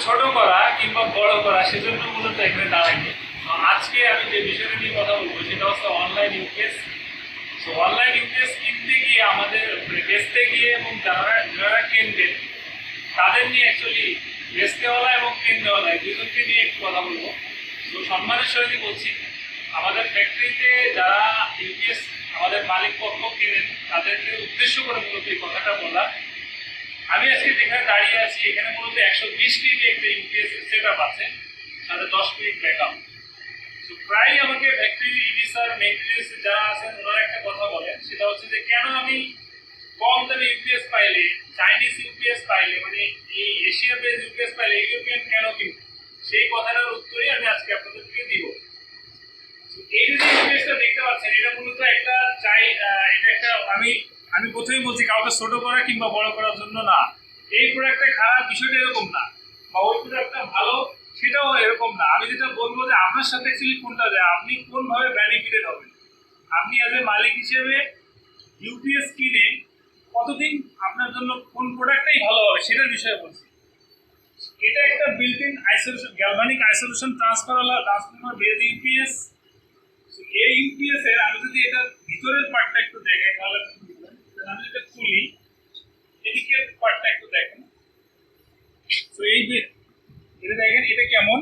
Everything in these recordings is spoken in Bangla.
ছোট করা কিংবা বড় করা সেজন্য মূলত এখানে দাঁড়াইনি। তো আজকে আমি যে বিষয়টা নিয়ে কথা বলবো সেটা হচ্ছে অনলাইন ইউপিএস। তো অনলাইন ইউপিএস কিনতে গিয়ে আমাদের বেচতে গিয়ে এবং যারা কিনবেন তাদের নিয়ে অ্যাকচুয়ালি বেচতেওয়ালা এবং কিনতেওয়ালা দুজনকে নিয়ে একটু কথা বলবো। তো সম্মানের সহিত বলছি, আমাদের ফ্যাক্টরিতে যারা ইউপিএস আমাদের মালিক পক্ষ কেনেন তাদেরকে উদ্দেশ্য করে মূলত এই কথাটা বলা। আমি আজকে যেখানে দাঁড়িয়ে আছি এখানে মূলত 120 কেজি একটা ইউপিএস সেট আপ আছে, সাথে 10 মিনিট ব্যাকআপ। তো প্রায় আমাকে ফ্যাক্টরি ইডি স্যার মেইনটেনেন্স যারা আছেন ওনারা একটা কথা বলেন, সেটা হচ্ছে যে কেন আমি কম দামে ইউপিএস পাইলে, চাইনিজ ইউপিএস পাইলে, মানে এই এশিয়া বেস ইউপিএস পাইলে ইউরোপিয়ান কেন কিনব, সেই কথাটার উত্তরই আমি আজকে আপনাদেরকে দিব। এই যে ইউপিএসটা দেখতে পাচ্ছেন এটা মূলত একটা এটা একটা আমি প্রথমেই বলছি কাউকে ছোট করা কিংবা বড় করার জন্য না। এই প্রোডাক্টটা খারাপ বিষয়টা এরকম না, বা ওই প্রোডাক্টটা ভালো সেটাও এরকম না। আমি যেটা বলবো যে আপনার সাথে অ্যাকচুয়ালি কোনটা যায়, আপনি কোনভাবে বেনিফিটেড হবেন। আপনি অ্যাজ এ মালিক হিসেবে ইউপিএস কিনে কতদিন আপনার জন্য কোন প্রোডাক্টটাই ভালো হবে সেটার বিষয়ে বলছি। এটা একটা built in isolation galvanic isolation transformer base UPS. এই ইউপিএস এর আমি যদি এটা ভিতরের পার্টটা একটু দেখাই তাহলে আমি যেটা খুলি এদিকের পার্টটা একটু দেখেন। তো এই এটা দেখেন এটা কেমন।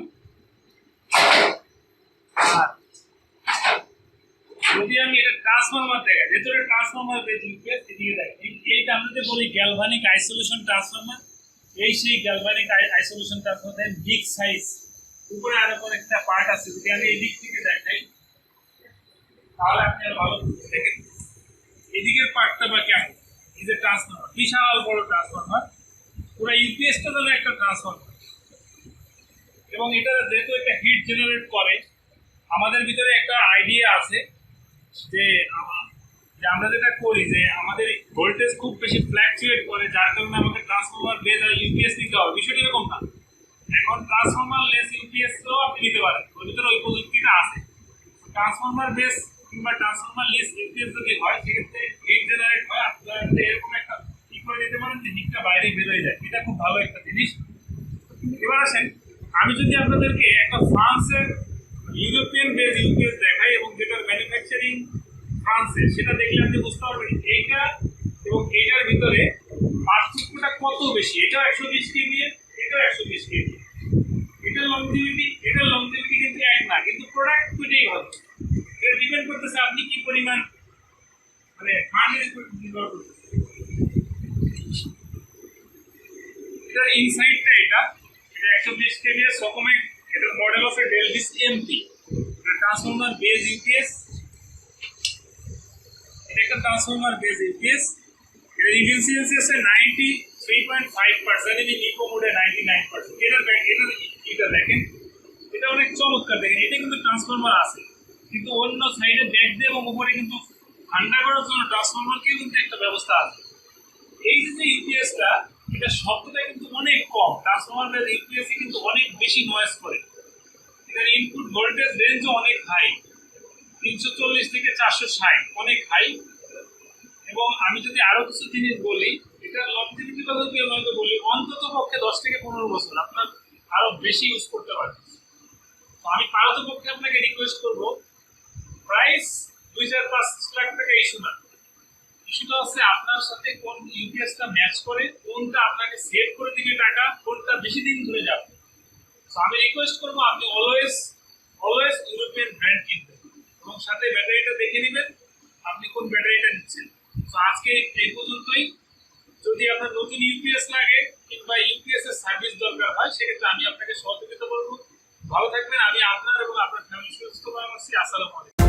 যদি আমি এটা ট্রান্সফরমার দেখাই, ভেতরে ট্রান্সফরমার বেস ইউপিএস এদিকে দেখেন। এইটা আমরা যে বলি গ্যালভানিক আইসোলেশন ট্রান্সফরমার, এই সেই galvanic isolation transformer big size. উপরে আরো একটা পার্ট আছে, যদি আমি এই দিক থেকে দেখাই তাহলে আপনি ভালো দেখেন এদিকের পার্টটা বা কেমন। এই যে ট্রান্সফরমার, বিশাল বড় ট্রান্সফরমার, পুরো ইউপিএসটা হলো একটা ট্রান্সফরমার। এবং এটা যেহেতু একটা হিট জেনারেট করে, আমাদের ভিতরে একটা আইডিয়া আছে যে আমরা যেটা করি যে আমাদের ভোল্টেজ খুব বেশি ফ্ল্যাকচুয়েট করে, যার কারণে আমাদের ট্রান্সফরমার বেস আর ইউপিএস নিতে হবে। বিষয়টা এরকম না, এখন ট্রান্সফরমারলেস ইউপিএসও আপনি নিতে পারেন, ওর ভিতরে ওই প্রযুক্তিটা আছে। ট্রান্সফরমার বেস কিংবা ট্রান্সফরমারলেস ইউপিএস যদি হয় সেক্ষেত্রে হিট জেনারেট হয়, আপনারা এরকম একটা কি করে দিতে পারেন যে হিটটা বাইরে বেরোয় যায়। এটা খুব ভালো একটা জিনিস। এবার আসেন, আমি যদি আপনাদেরকে একটা ফ্রান্সের ইউরোপিয়ান বেস ইউপিএস দেখাই এবং যেটার ম্যানুফ্যাকচারিং ফ্রান্সে, সেটা দেখলে আপনি বুঝতে পারবেন এইটা এবং এইটার ভিতরে পার্থক্যটা কত বেশি। এটাও 120 কেভি, এটাও 120 কেভি। এটার লংজিভিটি কিন্তু এক না, কিন্তু প্রোডাক্ট দুটোই ভালো। এটা ডিপেন্ড করতেছে আপনি কি পরিমাণ মানে ফান্ডের উপর নির্ভর করতেছে। এটার ইনসাইডটা এটা 120 কেভি এর সকমে। এটার মডেল হচ্ছে ডেলভিস এমপি। এটা ট্রান্সফরমার বেস ইউপিএস। এটা একটা ট্রান্সফরমার বেস ইউপিএস। এর এফিসিয়েন্সি আছে 93.5%, এবং ইকো মোডে 99%। এটা দেখেন, এটা অনেক চমৎকার। দেখেন এটা কিন্তু ট্রান্সফরমার আছে, কিন্তু অন্য সাইডে ব্যাক দিয়ে এবং উপরে কিন্তু ঠান্ডা করার জন্য ট্রান্সফরমারকেও কিন্তু একটা ব্যবস্থা আছে। এই যে ইউপিএসটা, এটা শব্দটা কিন্তু অনেক কম। ট্রান্সফরমার বেস ইউপিএসে কিন্তু অনেক বেশি নয়েজ করে। এটার ইনপুট ভোল্টেজ রেঞ্জও অনেক হাই, 340 থেকে 460, অনেক হাই। এবং আমি যদি আরো কিছু জিনিস বলি, এটা লংজিভিটি কথা যদি আমাকে বলি, অন্তত পক্ষে 10 থেকে 15 বছর আপনার আরো বেশি ইউজ করতে পারবেন। তো আমি পারত পক্ষে আপনাকে রিকোয়েস্ট করবো, প্রাইস 2-5 লাখ টাকা ইস্যু না। ইস্যুটা হচ্ছে আপনার সাথে কোন ইউপিএসটা ম্যাচ করে, কোনটা আপনাকে সেভ করে দিবে টাকা, কোনটা বেশি দিন ধরে যাবে। তো আমি রিকোয়েস্ট করবো আপনি অলওয়েজ ইউরোপিয়ান ব্র্যান্ড কিনবেন এবং সাথে ব্যাটারিটা দেখে নেবেন আপনি কোন ব্যাটারিটা নিচ্ছেন। তো আজকে এই পর্যন্তই। যদি আপনার নতুন ইউপিএস লাগে কিংবা ইউপিএস এর সার্ভিস দরকার হয়, সেক্ষেত্রে আমি আপনাকে সহযোগিতা করবো। ভালো থাকবেন। আমি আপনার এবং আপনার ফ্যামিলি সুস্থ কামনা করছি। আসসালামু আলাইকুম।